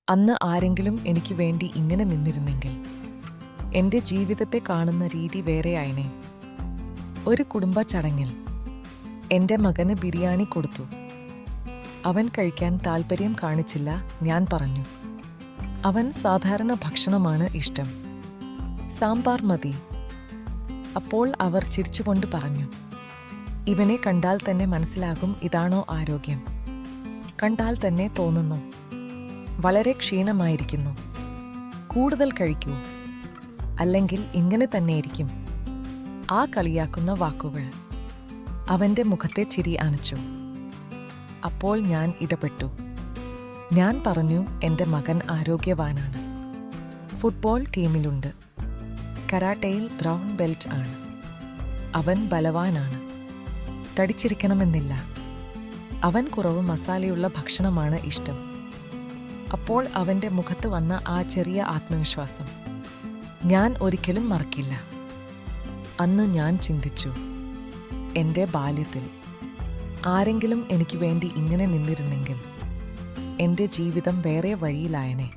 അന്ന് ആരെങ്കിലും എനിക്ക് വേണ്ടി ഇങ്ങനെ നിന്നിരുന്നെങ്കിൽ എൻ്റെ ജീവിതത്തെ കാണുന്ന രീതി വേറെയായനെ. ഒരു കുടുംബ ചടങ്ങിൽ എൻ്റെ മകന് ബിരിയാണി കൊടുത്തു. അവൻ കഴിക്കാൻ താൽപ്പര്യം കാണിച്ചില്ല. ഞാൻ പറഞ്ഞു, അവൻ സാധാരണ ഭക്ഷണമാണ് ഇഷ്ടം, സാമ്പാർ മതി. അപ്പോൾ അവർ ചിരിച്ചുകൊണ്ട് പറഞ്ഞു, ഇവനെ കണ്ടാൽ തന്നെ മനസ്സിലാകും ഇതാണോ ആരോഗ്യം. കണ്ടാൽ തന്നെ തോന്നുന്നു വളരെ ക്ഷീണമായിരിക്കുന്നു, കൂടുതൽ കഴിക്കൂ, അല്ലെങ്കിൽ ഇങ്ങനെ തന്നെയിരിക്കും. ആ കളിയാക്കുന്ന വാക്കുകൾ അവൻ്റെ മുഖത്തെ ചിരി അണച്ചു. അപ്പോൾ ഞാൻ ഇടപെട്ടു. ഞാൻ പറഞ്ഞു, എൻ്റെ മകൻ ആരോഗ്യവാനാണ്, ഫുട്ബോൾ ടീമിലുണ്ട്, കരാട്ടയിൽ ബ്രൗൺ ബെൽറ്റ് ആണ്, അവൻ ബലവാനാണ്, തടിച്ചിരിക്കണമെന്നില്ല, അവൻ കുറവ് മസാലയുള്ള ഭക്ഷണമാണ് ഇഷ്ടം. അപ്പോൾ അവൻ്റെ മുഖത്ത് വന്ന ആ ചെറിയ ആത്മവിശ്വാസം ഞാൻ ഒരിക്കലും മറക്കില്ല. അന്ന് ഞാൻ ചിന്തിച്ചു, എൻ്റെ ബാല്യത്തിൽ ആരെങ്കിലും എനിക്ക് വേണ്ടി ഇങ്ങനെ നിന്നിരുന്നെങ്കിൽ എൻ്റെ ജീവിതം വേറെ വഴിയിലായനെ.